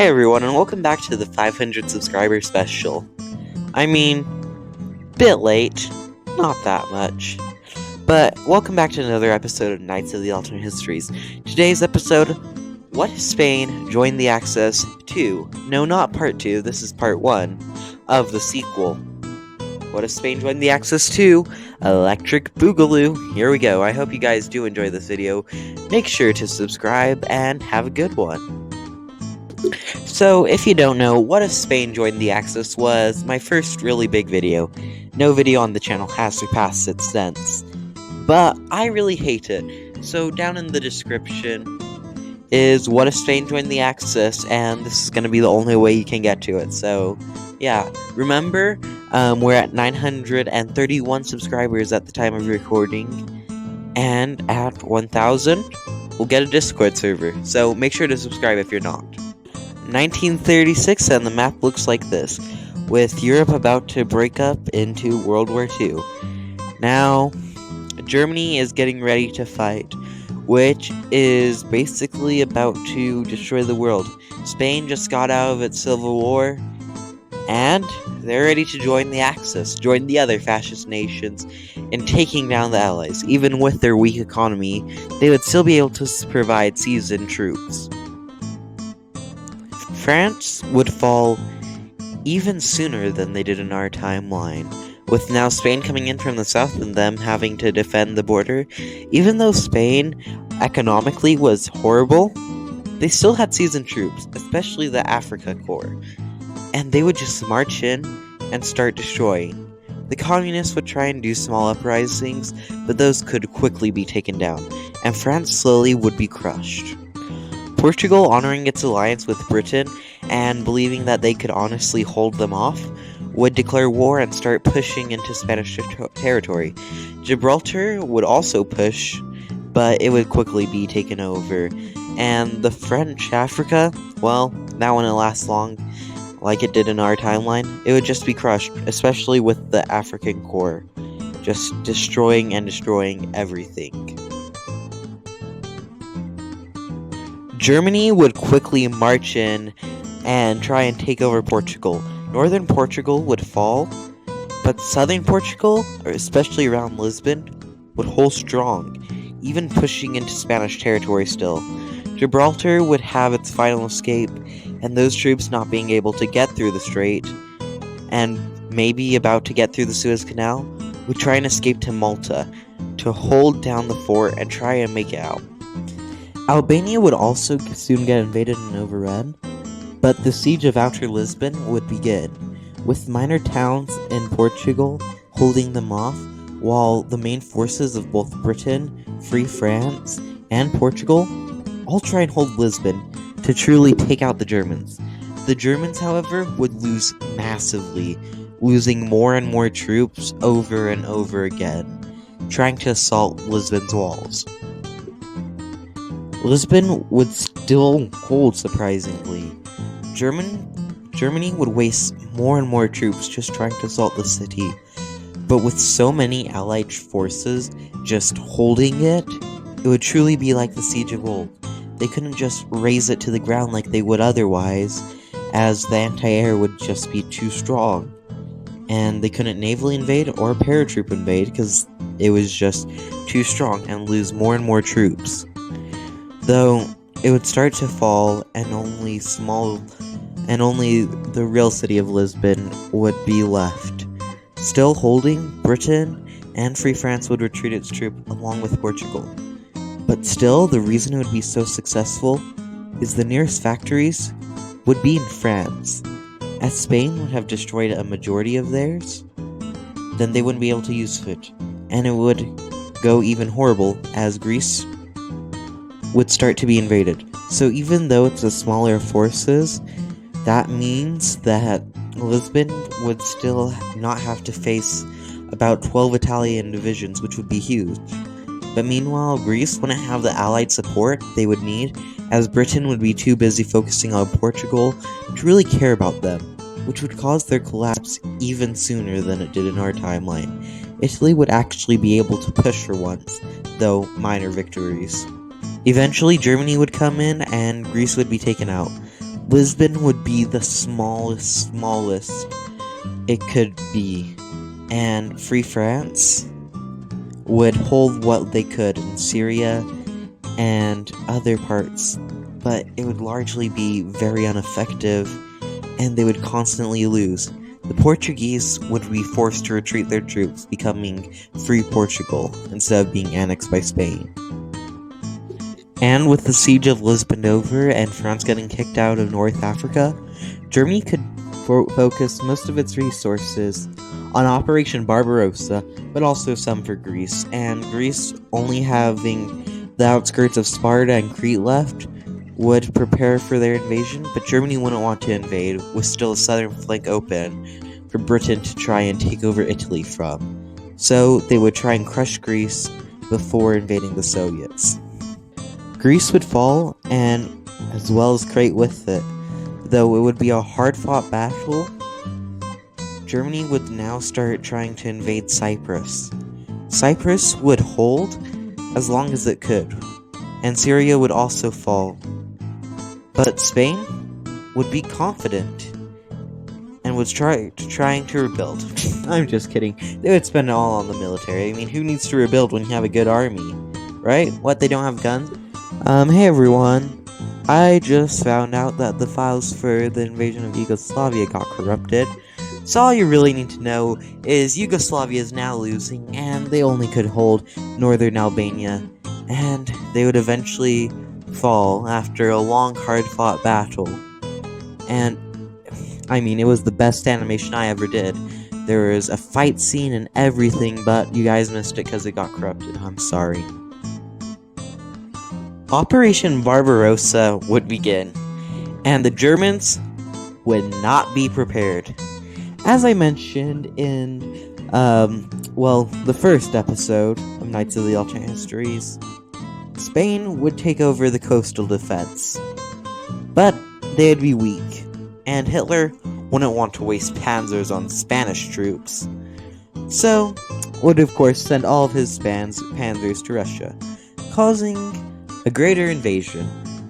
Hey everyone, and welcome back to the 500 subscriber special. I mean, bit late, not that much. But welcome back to another episode of Knights of the Alternate Histories. Today's episode, what if Spain joined the Axis 2? No, not part 2, this is part 1 of the sequel. What if Spain joined the Axis 2? Electric Boogaloo. Here we go. I hope you guys do enjoy this video. Make sure to subscribe and have a good one. So, if you don't know, What If Spain Joined the Axis was my first really big video. No video on the channel has surpassed it since. But I really hate it. So, down in the description is What If Spain Joined the Axis, and this is going to be the only way you can get to it. So, yeah. Remember, we're at 931 subscribers at the time of recording. And at 1,000, we'll get a Discord server. So, make sure to subscribe if you're not. 1936, and the map looks like this, with Europe about to break up into World War II. Now, Germany is getting ready to fight, which is basically about to destroy the world. Spain just got out of its civil war, and they're ready to join the Axis, join the other fascist nations in taking down the Allies. Even with their weak economy, they would still be able to provide seasoned troops. France would fall even sooner than they did in our timeline, with now Spain coming in from the south and them having to defend the border. Even though Spain economically was horrible, they still had seasoned troops, especially the Africa Corps, and they would just march in and start destroying. The communists would try and do small uprisings, but those could quickly be taken down, and France slowly would be crushed. Portugal, honoring its alliance with Britain and believing that they could honestly hold them off, would declare war and start pushing into Spanish territory. Gibraltar would also push, but it would quickly be taken over. And the French Africa, well, that wouldn't last long like it did in our timeline. It would just be crushed, especially with the African Corps, just destroying everything. Germany would quickly march in and try and take over Portugal. Northern Portugal would fall, but southern Portugal, or especially around Lisbon, would hold strong, even pushing into Spanish territory still. Gibraltar would have its final escape, and those troops not being able to get through the strait, and maybe about to get through the Suez Canal, would try and escape to Malta, to hold down the fort and try and make it out. Albania would also soon get invaded and overrun, but the siege of Outer Lisbon would begin, with minor towns in Portugal holding them off, while the main forces of both Britain, Free France, and Portugal all try and hold Lisbon to truly take out the Germans. The Germans, however, would lose massively, losing more and more troops over and over again, trying to assault Lisbon's walls. Lisbon would still hold, surprisingly. Germany would waste more and more troops just trying to assault the city, but with so many Allied forces just holding it, it would truly be like the Siege of old. They couldn't just raze it to the ground like they would otherwise, as the anti-air would just be too strong, and they couldn't navally invade or paratroop invade because it was just too strong and lose more and more troops. Though it would start to fall, and only the real city of Lisbon would be left. Still holding, Britain and Free France would retreat its troops along with Portugal. But still, the reason it would be so successful is the nearest factories would be in France. As Spain would have destroyed a majority of theirs, then they wouldn't be able to use it, and it would go even horrible as Greece would start to be invaded. So even though it's a smaller forces, that means that Lisbon would still not have to face about 12 Italian divisions, which would be huge. But meanwhile, Greece wouldn't have the Allied support they would need, as Britain would be too busy focusing on Portugal to really care about them, which would cause their collapse even sooner than it did in our timeline. Italy would actually be able to push for once, though minor victories. Eventually, Germany would come in and Greece would be taken out. Lisbon would be the smallest it could be, and Free France would hold what they could in Syria and other parts, but it would largely be very ineffective, and they would constantly lose. The Portuguese would be forced to retreat their troops, becoming Free Portugal instead of being annexed by Spain. And with the siege of Lisbon over and France getting kicked out of North Africa, Germany could focus most of its resources on Operation Barbarossa, but also some for Greece. And Greece, only having the outskirts of Sparta and Crete left, would prepare for their invasion, but Germany wouldn't want to invade, with still a southern flank open for Britain to try and take over Italy from. So they would try and crush Greece before invading the Soviets. Greece would fall, and as well as Crete with it. Though it would be a hard-fought battle, Germany would now start trying to invade Cyprus. Cyprus would hold as long as it could, and Syria would also fall. But Spain would be confident and was trying to rebuild. I'm just kidding. They would spend it all on the military. I mean, who needs to rebuild when you have a good army, right? What, they don't have guns? Hey everyone. I just found out that the files for the invasion of Yugoslavia got corrupted. So all you really need to know is Yugoslavia is now losing, and they only could hold northern Albania, and they would eventually fall after a long, hard-fought battle. And, I mean, it was the best animation I ever did. There was a fight scene and everything, but you guys missed it because it got corrupted. I'm sorry. Operation Barbarossa would begin, and the Germans would not be prepared. As I mentioned in, the first episode of Knights of the Alternate Histories, Spain would take over the coastal defense, but they'd be weak, and Hitler wouldn't want to waste panzers on Spanish troops, so would of course send all of his panzers to Russia, causing a greater invasion,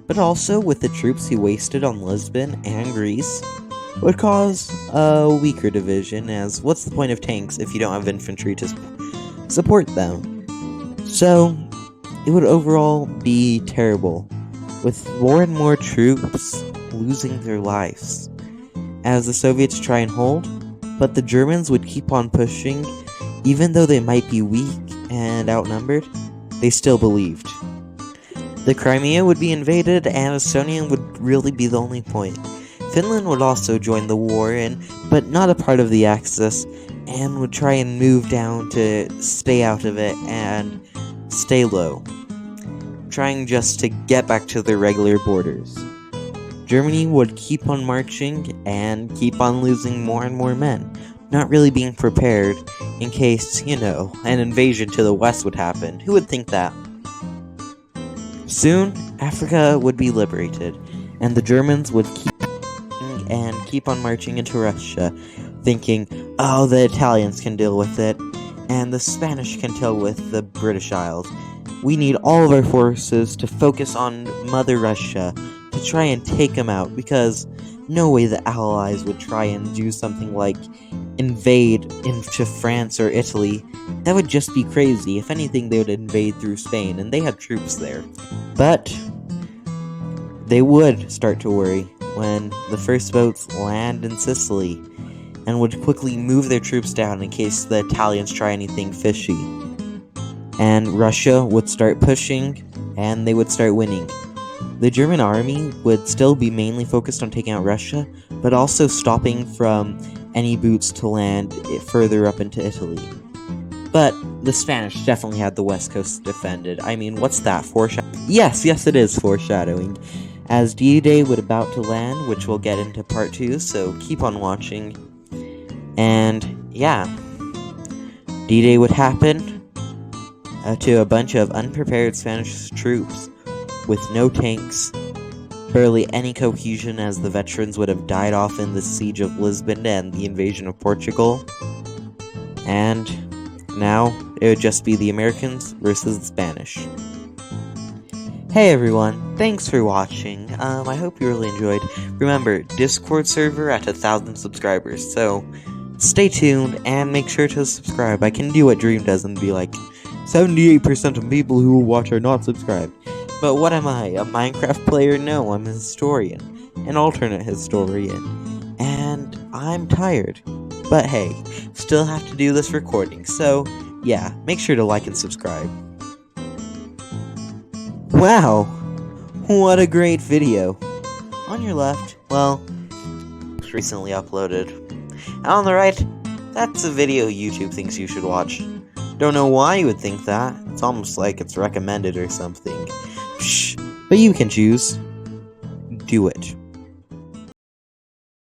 but also with the troops he wasted on Lisbon and Greece, would cause a weaker division, as what's the point of tanks if you don't have infantry to support them? So, it would overall be terrible, with more and more troops losing their lives, as the Soviets try and hold, but the Germans would keep on pushing, even though they might be weak and outnumbered, they still believed. The Crimea would be invaded, and Estonia would really be the only point. Finland would also join the war, but not a part of the Axis, and would try and move down to stay out of it and stay low, trying just to get back to their regular borders. Germany would keep on marching and keep on losing more and more men, not really being prepared in case, an invasion to the west would happen. Who would think that? Soon, Africa would be liberated, and the Germans would keep on marching into Russia, thinking, oh, the Italians can deal with it, and the Spanish can deal with the British Isles. We need all of our forces to focus on Mother Russia to try and take them out, because no way the Allies would try and do something like invade into France or Italy. That would just be crazy. If anything, they would invade through Spain, and they had troops there. But they would start to worry when the first boats land in Sicily, and would quickly move their troops down in case the Italians try anything fishy. And Russia would start pushing, and they would start winning. The German army would still be mainly focused on taking out Russia, but also stopping from any boots to land further up into Italy. But the Spanish definitely had the west coast defended. I mean, what's that, foreshadowing? Yes, it is foreshadowing. As D-Day would about to land, which we'll get into part 2, so keep on watching. And, yeah, D-Day would happen to a bunch of unprepared Spanish troops with no tanks, barely any cohesion, as the veterans would have died off in the siege of Lisbon and the invasion of Portugal. And now it would just be the Americans versus the Spanish. Hey everyone, thanks for watching. I hope you really enjoyed. Remember, Discord server at 1,000 subscribers, so stay tuned and make sure to subscribe. I can do what Dream does and be like, 78% of people who will watch are not subscribed. But what am I, a Minecraft player? No, I'm a historian, an alternate historian, and I'm tired. But hey, still have to do this recording, so yeah, make sure to like and subscribe. Wow, what a great video. On your left, well, it's recently uploaded. And on the right, that's a video YouTube thinks you should watch. Don't know why you would think that. It's almost like it's recommended or something. Shh, but you can choose. Do it.